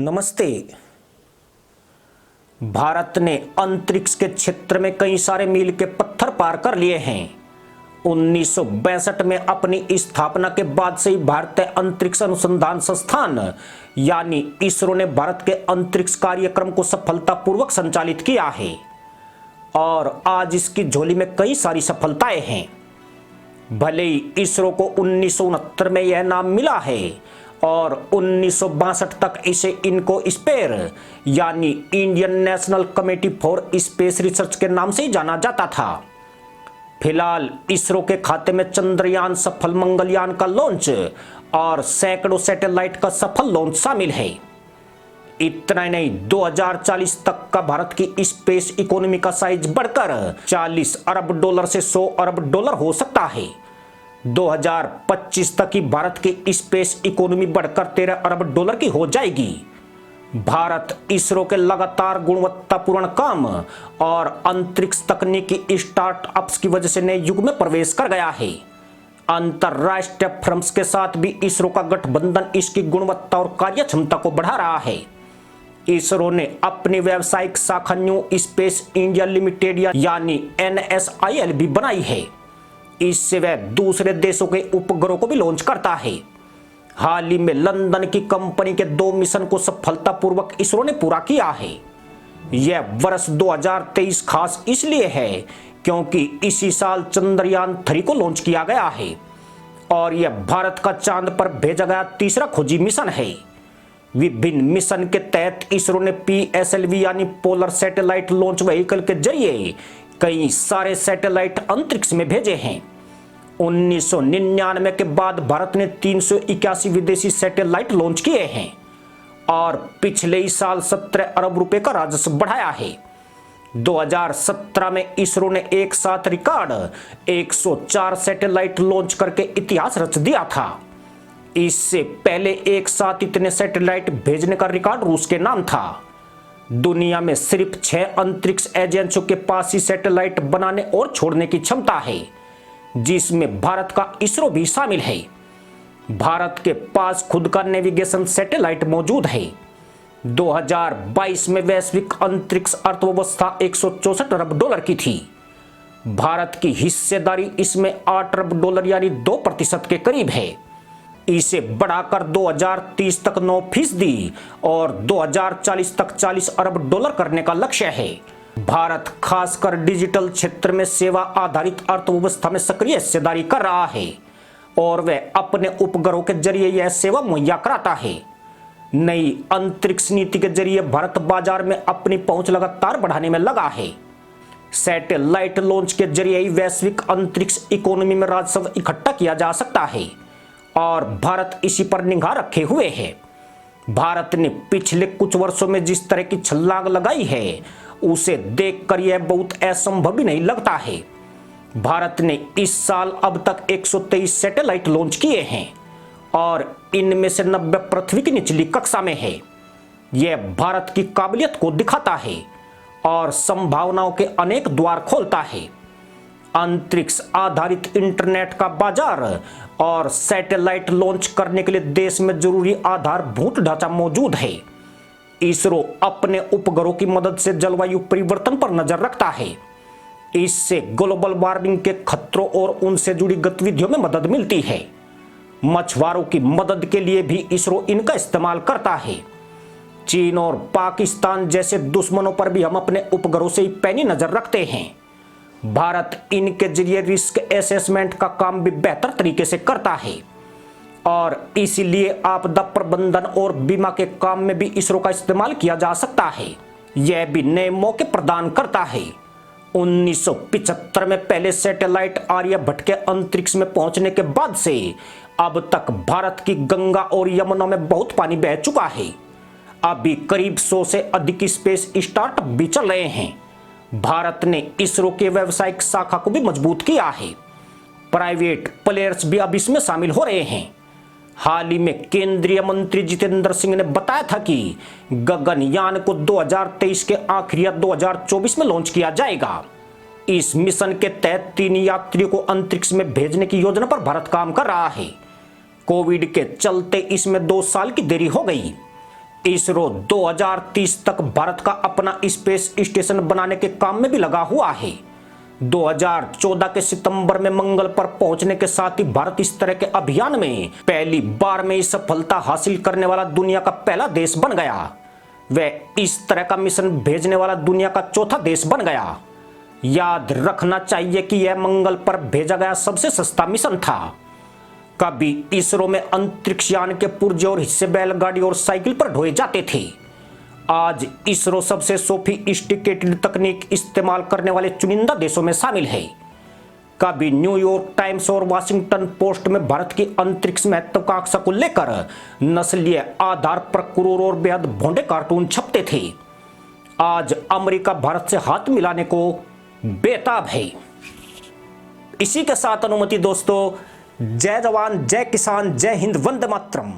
नमस्ते। भारत ने अंतरिक्ष के क्षेत्र में कई सारे मील के पत्थर पार कर लिए हैं। 1962 में अपनी स्थापना के बाद से ही भारतीय अंतरिक्ष अनुसंधान संस्थान यानी इसरो ने भारत के अंतरिक्ष कार्यक्रम को सफलतापूर्वक संचालित किया है और आज इसकी झोली में कई सारी सफलताएं हैं। भले ही इसरो को 1969 में यह नाम मिला है और 1962 तक इसे इनको स्पेर यानी Indian national committee for space research के नाम से ही जाना जाता था। फिलहाल इसरो के खाते में चंद्रयान सफल मंगलयान का लॉन्च और सैकड़ों सैटेलाइट का सफल लॉन्च शामिल है। इतना ही नहीं, 2040 तक का भारत की स्पेस इकोनॉमी का साइज बढ़कर 40 अरब डॉलर से 100 अरब डॉलर हो सकता है। 2025 तक की भारत की स्पेस इकोनॉमी बढ़कर 13 अरब डॉलर की हो जाएगी। भारत इसरो के लगातार गुणवत्तापूर्ण काम और अंतरिक्ष तकनीकी स्टार्टअप्स की वजह से नए युग में प्रवेश कर गया है। अंतरराष्ट्रीय फर्म्स के साथ भी इसरो का गठबंधन इसकी गुणवत्ता और कार्य क्षमता को बढ़ा रहा है। इसरो ने अपनी व्यावसायिक शाखा न्यू स्पेस इंडिया लिमिटेड यानी NSIL भी बनाई है। इससे वह दूसरे देशों के उपग्रहों को भी लॉन्च करता है। हाल ही में लंदन की कंपनी के 2 मिशन को सफलतापूर्वक इसरो ने पूरा किया है। यह वर्ष 2023 खास इसलिए है क्योंकि इसी साल चंद्रयान 3 को लॉन्च किया गया है और यह भारत का चांद पर भेजा गया तीसरा खोजी मिशन है। विभिन्न मिशन के तहत इसरो ने PSLV यानी पोलर सैटेलाइट लॉन्च व्हीकल के जरिए कई सारे सैटेलाइट अंतरिक्ष में भेजे हैं। 1999 के बाद भारत ने 381 विदेशी सैटेलाइट लॉन्च किए हैं और पिछले ही साल 17 अरब रुपए का राजस्व बढ़ाया है। 2017 में इसरो ने एक साथ रिकॉर्ड 104 सैटेलाइट लॉन्च करके इतिहास रच दिया था। इससे पहले एक साथ इतने सैटेलाइट भेजने का रिकॉर्ड रूस के नाम था। दुनिया में सिर्फ 6 अंतरिक्ष एजेंसियों के पास ही सैटेलाइट बनाने और छोड़ने की क्षमता है, जिसमें भारत का इसरो भी शामिल है। भारत के पास खुद का नेविगेशन सैटेलाइट मौजूद है। 2022 में वैश्विक अंतरिक्ष अर्थव्यवस्था 164 अरब डॉलर की थी। भारत की हिस्सेदारी इसमें 8 अरब डॉलर यानी 2% के करीब है। इसे बढ़ाकर 2030 तक 9% और 2040 तक 40 अरब डॉलर करने का लक्ष्य है। भारत खासकर डिजिटल क्षेत्र में सेवा आधारित अर्थव्यवस्था में सक्रिय हिस्सेदारी कर रहा है और वह अपने उपग्रहों के जरिए यह सेवा मुहैया कराता है। नई अंतरिक्ष नीति के जरिए भारत बाजार में अपनी पहुंच लगातार बढ़ाने में लगा है। सैटेलाइट लॉन्च के जरिए ही वैश्विक अंतरिक्ष इकोनॉमी में राजस्व इकट्ठा किया जा सकता है और भारत इसी पर निगाह रखे हुए है। भारत ने पिछले कुछ वर्षों में जिस तरह की छलांग लगाई है उसे देखकर यह बहुत असंभव भी नहीं लगता है। भारत ने इस साल अब तक 123 सैटेलाइट लॉन्च किए हैं और इनमें से 90 पृथ्वी की निचली कक्षा में है। यह भारत की काबिलियत को दिखाता है और संभावनाओं के अनेक द्वार खोलता है। अंतरिक्ष आधारित इंटरनेट का बाजार और सैटेलाइट लॉन्च करने के लिए देश में जरूरी आधारभूत ढांचा मौजूद है। इसरो अपने उपग्रहों की मदद से जलवायु परिवर्तन पर नजर रखता है। इससे ग्लोबल वार्मिंग के खतरों और उनसे जुड़ी गतिविधियों में मदद मिलती है। मछुआरों की मदद के लिए भी इसरो इनका इस्तेमाल करता है। चीन और पाकिस्तान जैसे दुश्मनों पर भी हम अपने उपग्रहों से ही पैनी नजर रखते हैं। भारत इनके जरिए रिस्क असेसमेंट का काम भी बेहतर तरीके से करता है और इसीलिए आपदा प्रबंधन और बीमा के काम में भी इसरो का इस्तेमाल किया जा सकता है। यह भी नए मौके प्रदान करता है। 1975 में पहले सैटेलाइट आर्यभट्ट के अंतरिक्ष में पहुंचने के बाद से अब तक भारत की गंगा और यमुना में बहुत पानी बह चुका है। अभी करीब 100 से अधिक स्पेस स्टार्टअप भी चल रहे हैं। भारत ने इसरो के व्यावसायिक शाखा को भी मजबूत किया है। प्राइवेट प्लेयर्स भी अब इसमें शामिल हो रहे हैं। हाल ही में केंद्रीय मंत्री जितेंद्र सिंह ने बताया था कि गगनयान को 2023 के आखिर या 2024 में लॉन्च किया जाएगा। इस मिशन के तहत 3 यात्रियों को अंतरिक्ष में भेजने की योजना पर भारत काम कर रहा है। कोविड के चलते इसमें 2 साल की देरी हो गई। इसरो 2030 तक भारत का अपना स्पेस स्टेशन बनाने के काम में भी लगा हुआ है। 2014 के सितंबर में मंगल पर पहुंचने के साथ ही भारत इस तरह के अभियान में पहली बार में सफलता हासिल करने वाला दुनिया का पहला देश बन गया। वह इस तरह का मिशन भेजने वाला दुनिया का चौथा देश बन गया। याद रखना चाहिए कि यह मंगल पर भेजा गया सबसे सस्ता मिशन था। कभी इसरो में अंतरिक्ष यान के पुर्जे और हिस्से बैलगाड़ी और साइकिल पर ढोए जाते थे। आज इसरो सबसे सोफिस्टिकेटेड तकनीक इस्तेमाल करने वाले चुनिंदा देशों में शामिल है। कभी न्यूयॉर्क टाइम्स और वाशिंगटन पोस्ट में भारत की अंतरिक्ष महत्वाकांक्षा को लेकर नस्लीय आधार पर क्रूर और बेहद भोंडे कार्टून छपते थे। आज अमेरिका भारत से हाथ मिलाने को बेताब है। इसी के साथ अनुमति दोस्तों, जय जवान, जय किसान, जय हिंद, वंदे मातरम।